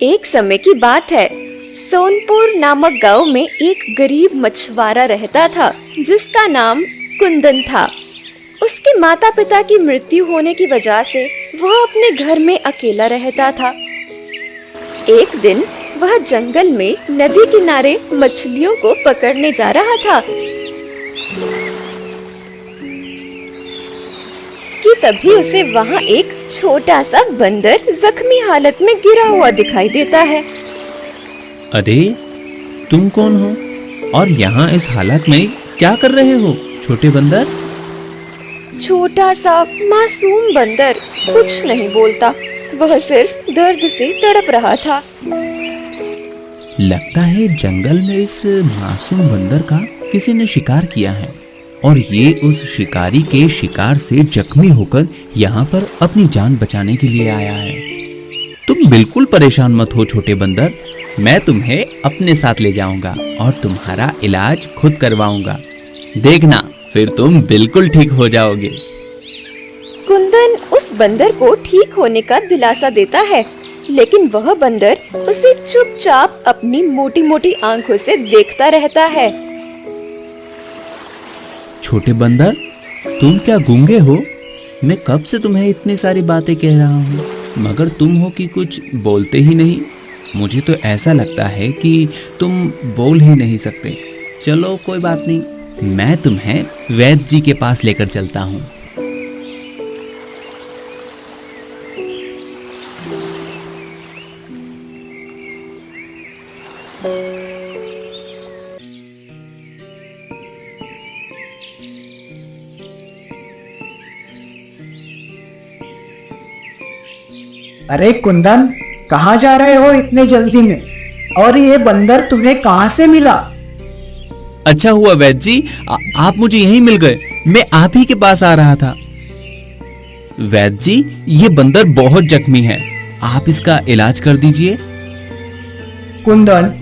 एक समय की बात है। सोनपुर नामक गांव में एक गरीब मछुआरा रहता था जिसका नाम कुंदन था। उसके माता पिता की मृत्यु होने की वजह से वह अपने घर में अकेला रहता था। एक दिन वह जंगल में नदी किनारे मछलियों को पकड़ने जा रहा था कि तभी उसे वहाँ एक छोटा सा बंदर जख्मी हालत में गिरा हुआ दिखाई देता है। अरे तुम कौन हो और यहाँ इस हालत में क्या कर रहे हो छोटे बंदर? छोटा सा मासूम बंदर कुछ नहीं बोलता, वह सिर्फ दर्द से तड़प रहा था। लगता है जंगल में इस मासूम बंदर का किसी ने शिकार किया है और ये उस शिकारी के शिकार से जख्मी होकर यहाँ पर अपनी जान बचाने के लिए आया है। तुम बिल्कुल परेशान मत हो छोटे बंदर, मैं तुम्हें अपने साथ ले जाऊंगा और तुम्हारा इलाज खुद करवाऊंगा। देखना फिर तुम बिल्कुल ठीक हो जाओगे। कुंदन उस बंदर को ठीक होने का दिलासा देता है, लेकिन वह बंदर उसे चुपचाप अपनी मोटी मोटी आंखों से देखता रहता है। छोटे बंदर, तुम क्या गूंगे हो? मैं कब से तुम्हें इतनी सारी बातें कह रहा हूँ, मगर तुम हो कि कुछ बोलते ही नहीं। मुझे तो ऐसा लगता है कि तुम बोल ही नहीं सकते। चलो कोई बात नहीं, मैं तुम्हें वैद्य जी के पास लेकर चलता हूँ। अरे कुंदन, कहाँ जा रहे हो इतने जल्दी में? और ये बंदर तुम्हें कहाँ से मिला? अच्छा हुआ वैद्य जी, आप मुझे यहीं मिल गए। मैं आप ही के पास आ रहा था। वैद्य जी, ये बंदर बहुत जख्मी है, आप इसका इलाज कर दीजिए। कुंदन,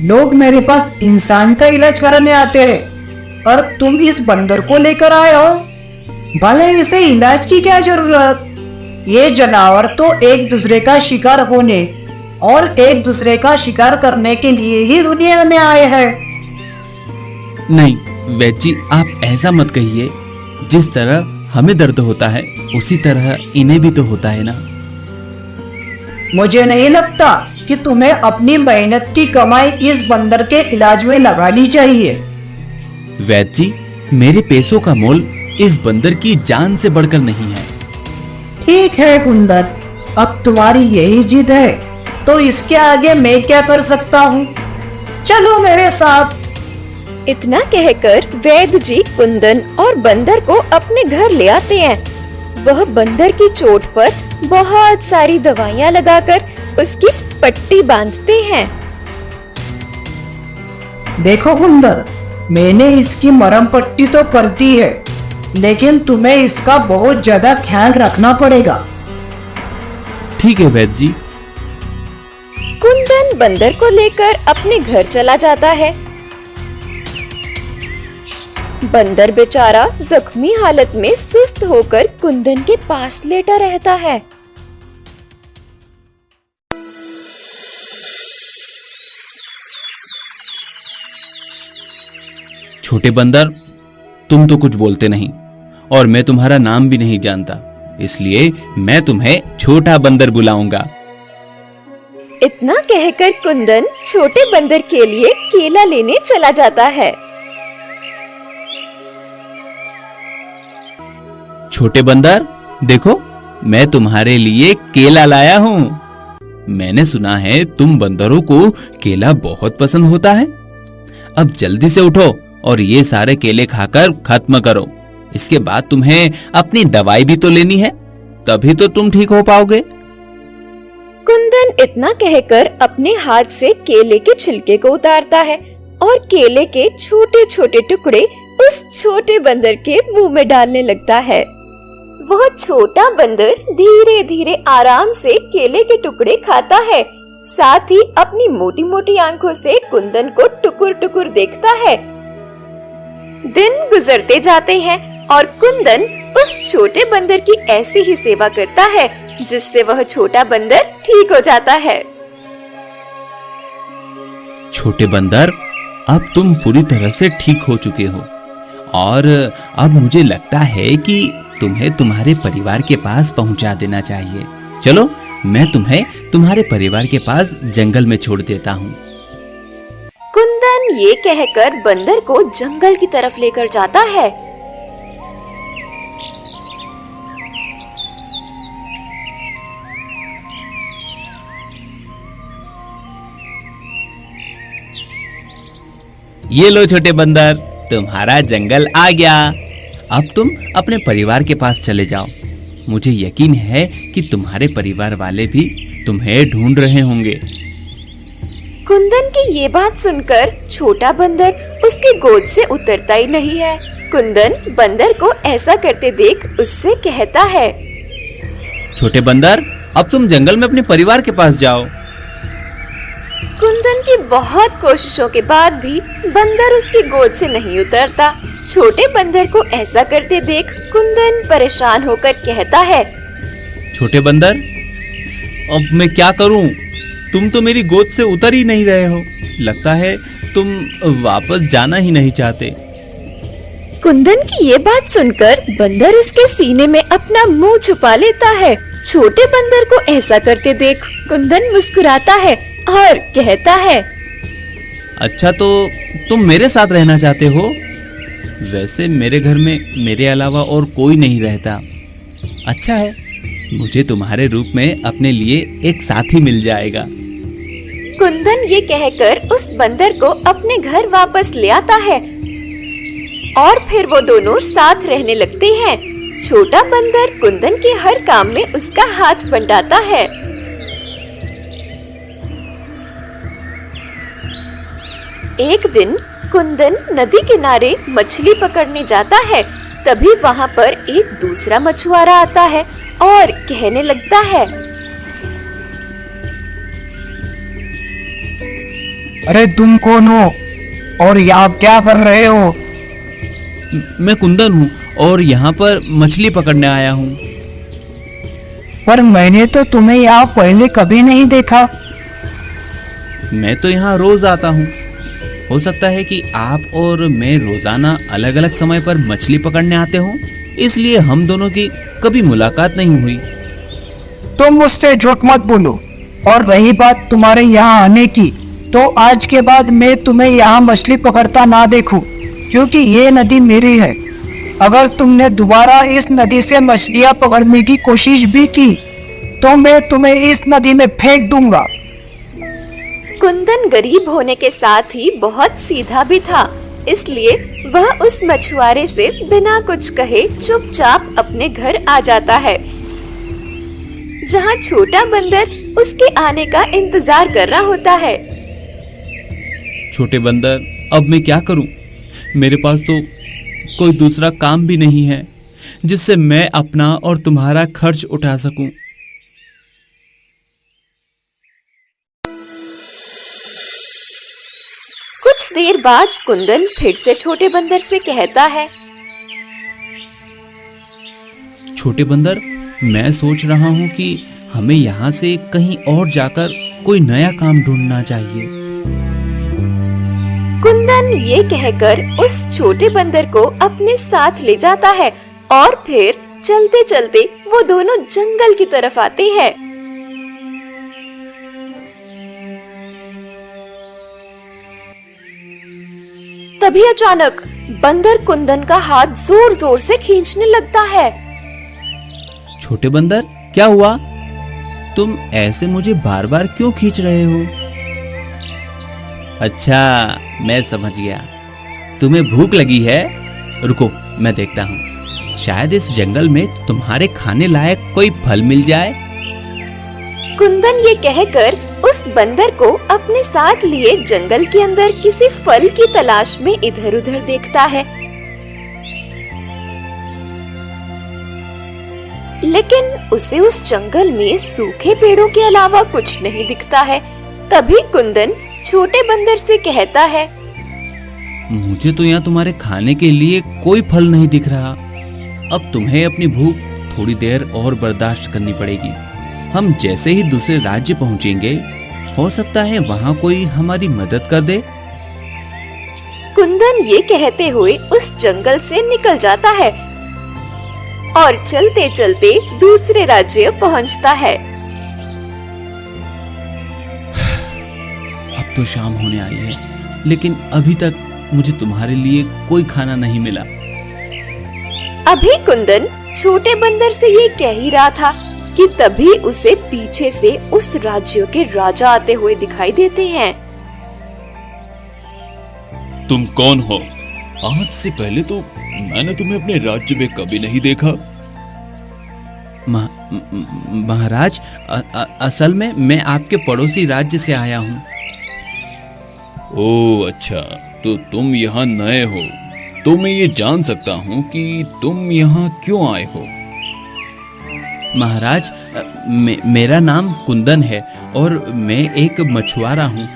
लोग मेरे पास इंसान का इलाज कराने आते हैं और तुम इस बंदर को लेकर आए हो। भले इसे इलाज की क्या जरूरत? ये जानवर तो एक दूसरे का शिकार होने और एक दूसरे का शिकार करने के लिए ही दुनिया में आए हैं। नहीं वैद्य जी, आप ऐसा मत कहिए। जिस तरह हमें दर्द होता है उसी तरह इन्हें भी तो होता है ना। मुझे नहीं लगता कि तुम्हें अपनी मेहनत की कमाई इस बंदर के इलाज में लगानी चाहिए। वैद्य जी, मेरे पैसों का मोल इस बंदर की जान से बढ़कर नहीं है। ठीक है कुंदन, अब तुम्हारी यही जिद है तो इसके आगे मैं क्या कर सकता हूँ? चलो मेरे साथ। इतना कहकर वैद्य जी कुंदन और बंदर को अपने घर ले आते हैं। वह बंदर की चोट पर बहुत सारी दवाइयाँ लगाकर उसकी पट्टी बांधते हैं। देखो कुंदन, मैंने इसकी मरहम पट्टी तो कर दी है, लेकिन तुम्हें इसका बहुत ज्यादा ख्याल रखना पड़ेगा। ठीक है वैद्य जी। कुंदन बंदर को लेकर अपने घर चला जाता है। बंदर बेचारा जख्मी हालत में सुस्त होकर कुंदन के पास लेटा रहता है। छोटे बंदर, तुम तो कुछ बोलते नहीं और मैं तुम्हारा नाम भी नहीं जानता, इसलिए मैं तुम्हें छोटा बंदर बुलाऊंगा। इतना कहकर कुंदन छोटे बंदर के लिए केला लेने चला जाता है। छोटे बंदर, देखो मैं तुम्हारे लिए केला लाया हूँ। मैंने सुना है तुम बंदरों को केला बहुत पसंद होता है। अब जल्दी से उठो और ये सारे केले खाकर खत्म करो। इसके बाद तुम्हें अपनी दवाई भी तो लेनी है, तभी तो तुम ठीक हो पाओगे। कुंदन इतना कहकर अपने हाथ से केले के छिलके को उतारता है और केले के छोटे छोटे टुकड़े उस छोटे बंदर के मुंह में डालने लगता है। वह छोटा बंदर धीरे धीरे आराम से केले के टुकड़े खाता है, साथ ही अपनी मोटी मोटी आंखों से कुंदन को टुकुर टुकुर देखता है। दिन गुजरते जाते हैं और कुंदन उस छोटे बंदर की ऐसी ही सेवा करता है जिससे वह छोटा बंदर ठीक हो जाता है। छोटे बंदर, अब तुम पूरी तरह से ठीक हो चुके हो और अब मुझे लगता है कि तुम्हें तुम्हारे परिवार के पास पहुंचा देना चाहिए। चलो, मैं तुम्हें तुम्हारे परिवार के पास जंगल में छोड़ देता हूँ। कुंदन ये कहकर बंदर को जंगल की तरफ लेकर जाता है। ये लो छोटे बंदर, तुम्हारा जंगल आ गया। अब तुम अपने परिवार के पास चले जाओ। मुझे यकीन है कि तुम्हारे परिवार वाले भी तुम्हें ढूंढ रहे होंगे। कुंदन की ये बात सुनकर छोटा बंदर उसकी गोद से उतरता ही नहीं है। कुंदन बंदर को ऐसा करते देख उससे कहता है, छोटे बंदर, अब तुम जंगल में अपने परिवार के पास जाओ। कुंदन की बहुत कोशिशों के बाद भी बंदर उसकी गोद से नहीं उतरता। छोटे बंदर को ऐसा करते देख कुंदन परेशान होकर कहता है, छोटे बंदर, अब मैं क्या करूं? तुम तो मेरी गोद से उतर ही नहीं रहे हो। लगता है तुम वापस जाना ही नहीं चाहते। कुंदन की ये बात सुनकर बंदर उसके सीने में अपना मुंह छुपा लेता है। छोटे बंदर को ऐसा करते देख कुंदन मुस्कुराता है और कहता है, अच्छा, तो तुम मेरे साथ रहना चाहते हो? वैसे मेरे घर में मेरे अलावा और कोई नहीं रहता। अच्छा है, मुझे तुम्हारे रूप में अपने लिए एक साथी मिल जाएगा। कुंदन ये कहकर उस बंदर को अपने घर वापस ले आता है और फिर वो दोनों साथ रहने लगते हैं। छोटा बंदर कुंदन के हर काम में उसका हाथ बंटाता है। एक दिन कुंदन नदी किनारे मछली पकड़ने जाता है। तभी वहाँ पर एक दूसरा मछुआरा आता है और कहने लगता है, अरे तुम कौन हो और यहाँ क्या कर रहे हो? मैं कुंदन हूँ और यहाँ पर मछली पकड़ने आया हूँ। पर मैंने तो तुम्हें यहाँ पहले कभी नहीं देखा। मैं तो यहाँ रोज आता हूँ। हो सकता है कि आप और मैं रोजाना अलग अलग समय पर मछली पकड़ने आते हों, इसलिए हम दोनों की कभी मुलाकात नहीं हुई। तुम मुझसे झूठ मत बोलो। और रही बात तुम्हारे यहाँ आने की, तो आज के बाद मैं तुम्हें यहाँ मछली पकड़ता ना देखूं, क्योंकि ये नदी मेरी है। अगर तुमने दोबारा इस नदी से मछलियाँ पकड़ने की कोशिश भी की तो मैं तुम्हें इस नदी में फेंक दूंगा। कुंदन गरीब होने के साथ ही बहुत सीधा भी था, इसलिए वह उस मछुआरे से बिना कुछ कहे चुपचाप अपने घर आ जाता है, जहाँ छोटा बंदर उसके आने का इंतजार कर रहा होता है। छोटे बंदर, अब मैं क्या करूं? मेरे पास तो कोई दूसरा काम भी नहीं है जिससे मैं अपना और तुम्हारा खर्च उठा सकूं। कुछ देर बाद कुंदन फिर से छोटे बंदर से कहता है, छोटे बंदर, मैं सोच रहा हूं कि हमें यहाँ से कहीं और जाकर कोई नया काम ढूंढना चाहिए। कुंदन ये कहकर उस छोटे बंदर को अपने साथ ले जाता है और फिर चलते चलते वो दोनों जंगल की तरफ आते हैं। तभी अचानक बंदर कुंदन का हाथ जोर जोर से खींचने लगता है। छोटे बंदर, क्या हुआ? तुम ऐसे मुझे बार बार क्यों खींच रहे हो? अच्छा, मैं समझ गया, तुम्हें भूख लगी है। रुको, मैं देखता हूँ, शायद इस जंगल में तुम्हारे खाने लायक कोई फल मिल जाए। कुंदन ये कहकर उस बंदर को अपने साथ लिए जंगल के अंदर किसी फल की तलाश में इधर उधर देखता है, लेकिन उसे उस जंगल में सूखे पेड़ों के अलावा कुछ नहीं दिखता है। तभी कुंदन छोटे बंदर से कहता है, मुझे तो यहाँ तुम्हारे खाने के लिए कोई फल नहीं दिख रहा। अब तुम्हें अपनी भूख थोड़ी देर और बर्दाश्त करनी पड़ेगी। हम जैसे ही दूसरे राज्य पहुँचेंगे, हो सकता है वहाँ कोई हमारी मदद कर दे। कुंदन ये कहते हुए उस जंगल से निकल जाता है और चलते चलते दूसरे राज्य पहुंचता है। अब तो शाम होने आई है, लेकिन अभी तक मुझे तुम्हारे लिए कोई खाना नहीं मिला। अभी कुंदन छोटे बंदर से ये कह ही रहा था कि तभी उसे पीछे से उस राज्य के राजा आते हुए दिखाई देते हैं। तुम कौन हो? आज से पहले तो मैंने तुम्हें अपने राज्य में कभी नहीं देखा। महाराज, असल में मैं आपके पड़ोसी राज्य से आया हूँ। ओह अच्छा, तो तुम यहाँ नए हो, तो मैं ये जान सकता हूँ कि तुम यहाँ क्यों आए हो? महाराज, मेरा नाम कुंदन है और मैं एक मछुआरा हूँ,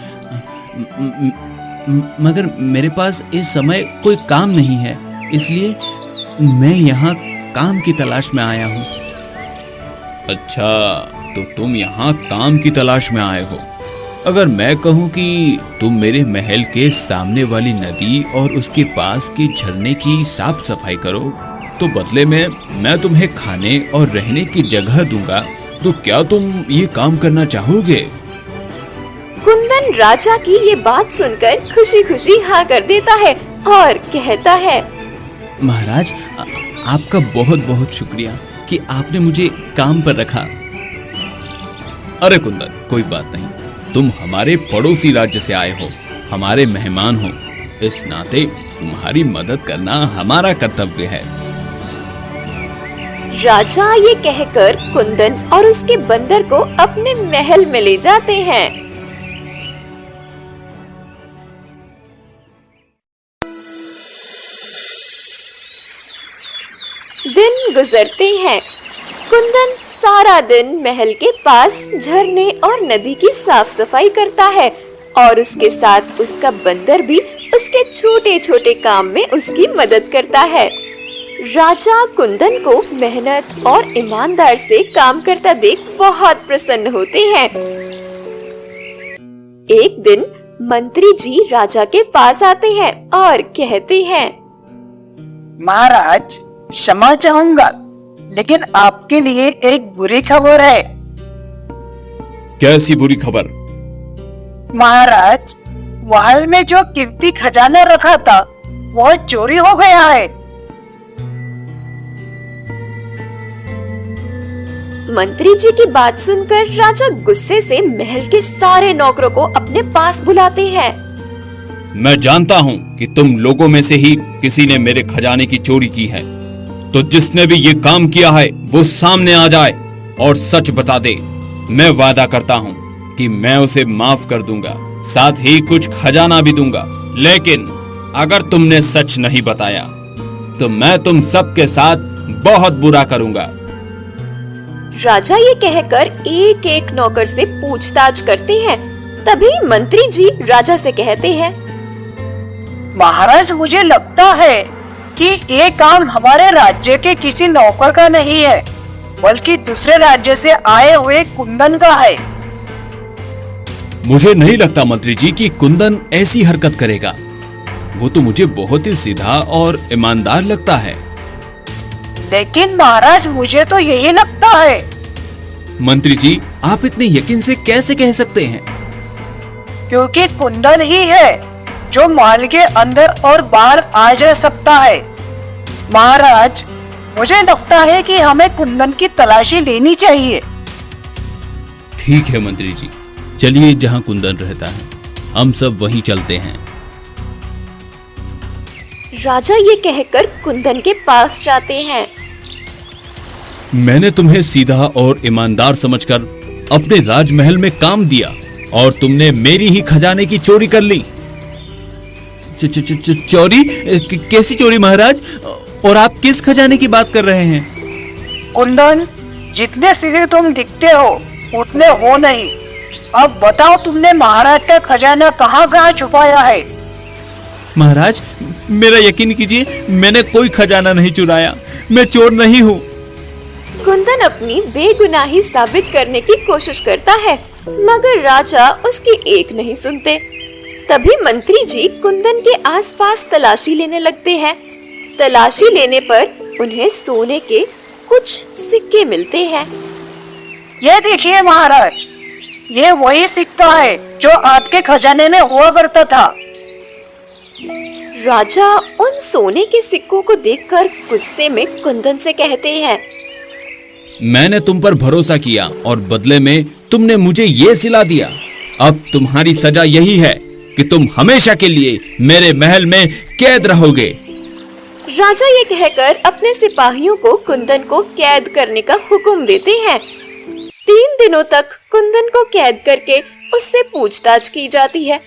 मगर मेरे पास इस समय कोई काम नहीं है, इसलिए मैं यहाँ काम की तलाश में आया हूँ। अच्छा, तो तुम यहाँ काम की तलाश में आए हो। अगर मैं कहूँ कि तुम मेरे महल के सामने वाली नदी और उसके पास के झरने की साफ सफाई करो, तो बदले में मैं तुम्हें खाने और रहने की जगह दूंगा, तो क्या तुम ये काम करना चाहोगे? कुंदन राजा की ये बात सुनकर खुशी खुशी हाँ कर देता है और कहता है, महाराज, आपका बहुत बहुत शुक्रिया कि आपने मुझे काम पर रखा। अरे कुंदन, कोई बात नहीं, तुम हमारे पड़ोसी राज्य से आए हो, हमारे मेहमान हो, इस नाते तुम्हारी मदद करना हमारा कर्तव्य है। राजा ये कहकर कुंदन और उसके बंदर को अपने महल में ले जाते हैं। दिन गुजरते हैं। कुंदन सारा दिन महल के पास झरने और नदी की साफ सफाई करता है और उसके साथ उसका बंदर भी उसके छोटे छोटे काम में उसकी मदद करता है। राजा कुंदन को मेहनत और ईमानदार से काम करता देख बहुत प्रसन्न होते हैं। एक दिन मंत्री जी राजा के पास आते हैं और कहते हैं, महाराज, क्षमा चाहूंगा, लेकिन आपके लिए एक बुरी खबर है। कैसी बुरी खबर? महाराज, महल में जो कीमती खजाना रखा था वो चोरी हो गया है। मंत्री जी की बात सुनकर राजा गुस्से से महल के सारे नौकरों को अपने पास बुलाते हैं। मैं जानता हूँ कि तुम लोगों में से ही किसी ने मेरे खजाने की चोरी की है, तो जिसने भी ये काम किया है वो सामने आ जाए और सच बता दे। मैं वादा करता हूँ कि मैं उसे माफ कर दूंगा, साथ ही कुछ खजाना भी दूंगा। लेकिन अगर तुमने सच नहीं बताया तो मैं तुम सबके साथ बहुत बुरा करूंगा। राजा ये कहकर एक एक नौकर से पूछताछ करते हैं। तभी मंत्री जी राजा से कहते हैं, महाराज, मुझे लगता है कि ये काम हमारे राज्य के किसी नौकर का नहीं है, बल्कि दूसरे राज्य से आए हुए कुंदन का है। मुझे नहीं लगता मंत्री जी कि कुंदन ऐसी हरकत करेगा। वो तो मुझे बहुत ही सीधा और ईमानदार लगता है। लेकिन महाराज, मुझे तो यही लगता है। मंत्री जी, आप इतने यकीन से कैसे कह सकते हैं? क्योंकि कुंदन ही है जो महल के अंदर और बाहर आ जा सकता है। महाराज, मुझे लगता है कि हमें कुंदन की तलाशी लेनी चाहिए। ठीक है मंत्री जी, चलिए जहाँ कुंदन रहता है हम सब वहीं चलते हैं। राजा ये कहकर कुंदन के पास जाते हैं। मैंने तुम्हें सीधा और ईमानदार समझकर अपने राजमहल में काम दिया और तुमने मेरी ही खजाने की चोरी कर ली। चोरी? कैसी चोरी महाराज? और आप किस खजाने की बात कर रहे हैं? कुंदन, जितने सीधे तुम दिखते हो उतने हो नहीं। अब बताओ, तुमने महाराज का खजाना कहाँ कहाँ छुपाया है? महाराज, मेरा यकीन कीजिए, मैंने कोई खजाना नहीं चुराया, मैं चोर नहीं हूँ। कुंदन अपनी बेगुनाही साबित करने की कोशिश करता है मगर राजा उसकी एक नहीं सुनते। तभी मंत्री जी कुंदन के आसपास तलाशी लेने लगते हैं। तलाशी लेने पर उन्हें सोने के कुछ सिक्के मिलते हैं। ये देखिए महाराज, ये वही सिक्का है जो आपके खजाने में हुआ करता था। राजा उन सोने के सिक्कों को देखकर गुस्से में कुंदन से कहते हैं, मैंने तुम पर भरोसा किया और बदले में तुमने मुझे ये सिला दिया। अब तुम्हारी सजा यही है कि तुम हमेशा के लिए मेरे महल में कैद रहोगे। राजा ये कहकर अपने सिपाहियों को कुंदन को कैद करने का हुक्म देते हैं। 3 दिनों तक कुंदन को कैद करके उससे पूछताछ की जाती है,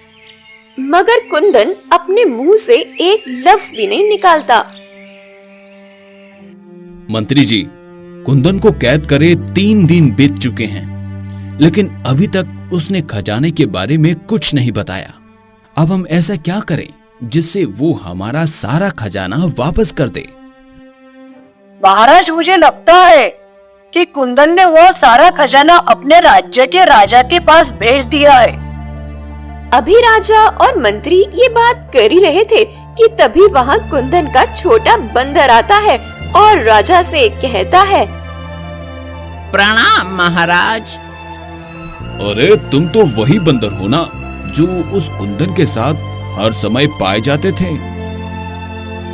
मगर कुंदन अपने मुंह से एक लफ्ज भी नहीं निकालता। मंत्री जी, कुंदन को कैद करे 3 दिन बीत चुके हैं, लेकिन अभी तक उसने खजाने के बारे में कुछ नहीं बताया। अब हम ऐसा क्या करें जिससे वो हमारा सारा खजाना वापस कर दे? महाराज, मुझे लगता है कि कुंदन ने वो सारा खजाना अपने राज्य के राजा के पास भेज दिया है। अभी राजा और मंत्री ये बात कर ही रहे थे कि तभी वहाँ कुंदन का छोटा बंदर आता है और राजा से कहता है, प्रणाम महाराज। अरे तुम तो वही बंदर हो ना जो उस कुंदन के साथ हर समय पाए जाते थे?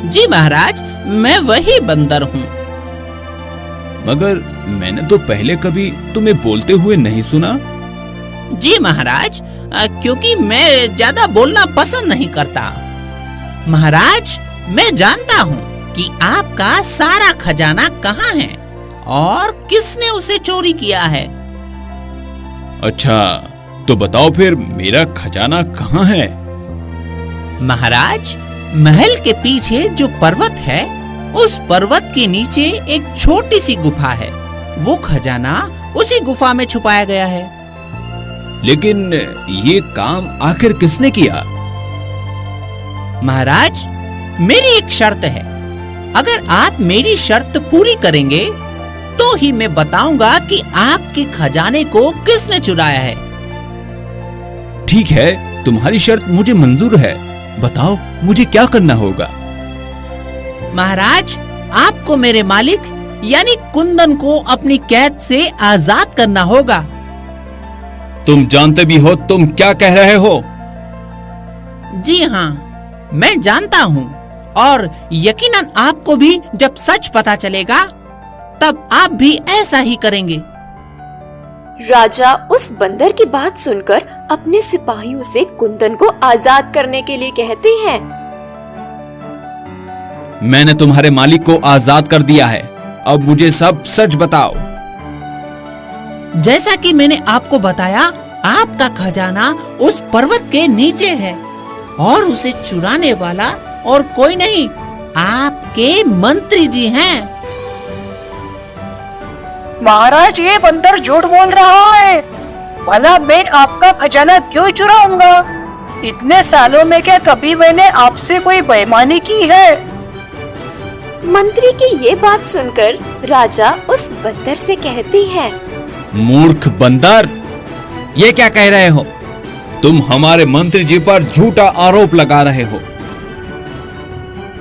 जी महाराज, मैं वही बंदर हूँ। मगर मैंने तो पहले कभी तुम्हें बोलते हुए नहीं सुना। जी महाराज, क्योंकि मैं ज्यादा बोलना पसंद नहीं करता। महाराज, मैं जानता हूँ कि आपका सारा खजाना कहाँ है और किसने उसे चोरी किया है। अच्छा, तो बताओ फिर मेरा खजाना कहाँ है? महाराज, महल के पीछे जो पर्वत है, उस पर्वत के नीचे एक छोटी सी गुफा है। वो खजाना उसी गुफा में छुपाया गया है। लेकिन ये काम आखिर किसने किया? महाराज, मेरी एक शर्त है। अगर आप मेरी शर्त पूरी करेंगे तो ही मैं बताऊंगा कि आपके खजाने को किसने चुराया है। ठीक है, तुम्हारी शर्त मुझे मंजूर है। बताओ मुझे क्या करना होगा? महाराज, आपको मेरे मालिक यानी कुंदन को अपनी कैद से आजाद करना होगा। तुम जानते भी हो तुम क्या कह रहे हो? जी हाँ, मैं जानता हूँ और यकीनन आपको भी जब सच पता चलेगा तब आप भी ऐसा ही करेंगे। राजा उस बंदर की बात सुनकर अपने सिपाहियों से कुंदन को आजाद करने के लिए कहते हैं, मैंने तुम्हारे मालिक को आजाद कर दिया है। अब मुझे सब सच बताओ। जैसा कि मैंने आपको बताया, आपका खजाना उस पर्वत के नीचे है और उसे चुराने वाला और कोई नहीं, आपके मंत्री जी हैं। महाराज, ये बंदर झूठ बोल रहा है। भला मैं आपका खजाना क्यों चुराऊंगा? इतने सालों में क्या कभी मैंने आपसे कोई बेईमानी की है? मंत्री की ये बात सुनकर राजा उस बंदर से कहते हैं, मूर्ख बंदर, ये क्या कह रहे हो? तुम हमारे मंत्री जी पर झूठा आरोप लगा रहे हो।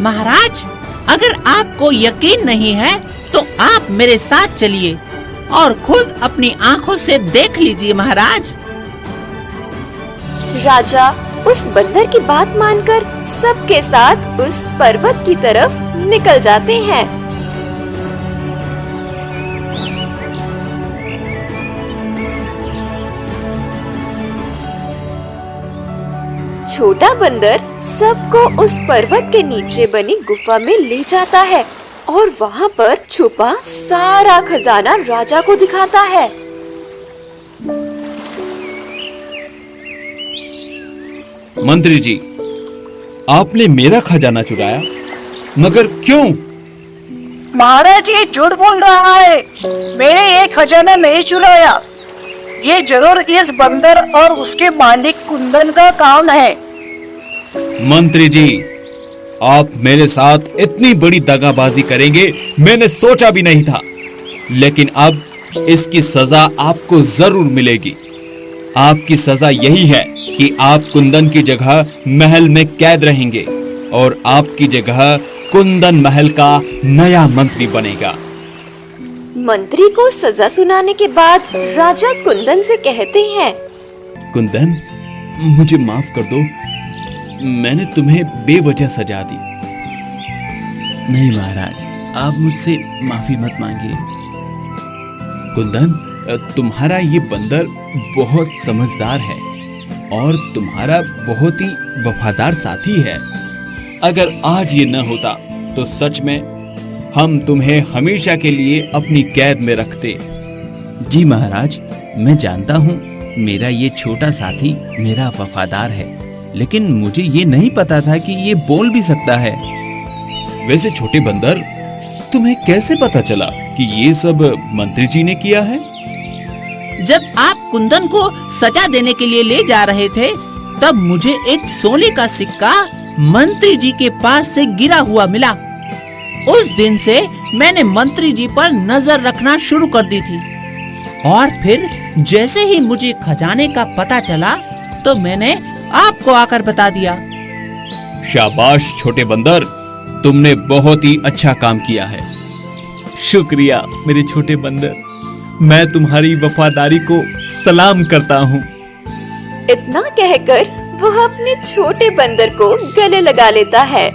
महाराज, अगर आपको यकीन नहीं है तो आप मेरे साथ चलिए और खुद अपनी आंखों से देख लीजिए। महाराज, राजा उस बंदर की बात मानकर सबके साथ उस पर्वत की तरफ निकल जाते हैं। छोटा बंदर सबको उस पर्वत के नीचे बनी गुफा में ले जाता है और वहाँ पर छुपा सारा खजाना राजा को दिखाता है। मंत्री जी, आपने मेरा खजाना चुराया, मगर क्यों? महाराज, ये झूठ बोल रहा है। मैंने ये खजाना नहीं चुराया। ये जरूर इस बंदर और उसके मालिक कुंदन का काम है। मंत्री जी, आप मेरे साथ इतनी बड़ी दगाबाजी करेंगे मैंने सोचा भी नहीं था, लेकिन अब इसकी सजा आपको जरूर मिलेगी। आपकी सजा यही है कि आप कुंदन की जगह महल में कैद रहेंगे और आपकी जगह कुंदन महल का नया मंत्री बनेगा। मंत्री को सजा सुनाने के बाद राजा कुंदन से कहते हैं, कुंदन, मुझे माफ कर दो, मैंने तुम्हें बेवजह सजा दी। नहीं महाराज, आप मुझसे माफी मत मांगिए। कुंदन, तुम्हारा ये बंदर बहुत समझदार है और तुम्हारा बहुत ही वफादार साथी है। अगर आज ये न होता तो सच में हम तुम्हें हमेशा के लिए अपनी कैद में रखते। जी महाराज, मैं जानता हूँ मेरा ये छोटा साथी मेरा वफादार है, लेकिन मुझे ये नहीं पता था कि ये बोल भी सकता है। वैसे छोटे बंदर, तुम्हें कैसे पता चला कि ये सब मंत्री जी ने किया है? जब आप कुंदन को सजा देने के लिए ले जा रहे थे, तब मुझे एक सोने का सिक्का मंत्री जी के पास से गिरा हुआ मिला। उस दिन से मैंने मंत्री जी पर नजर रखना शुरू कर दी थी और फिर जैसे ही मुझे खजाने का पता चला तो मैंने आपको आकर बता दिया। शाबाश छोटे बंदर, तुमने बहुत ही अच्छा काम किया है। शुक्रिया मेरे छोटे बंदर, मैं तुम्हारी वफादारी को सलाम करता हूँ। इतना कहकर वह अपने छोटे बंदर को गले लगा लेता है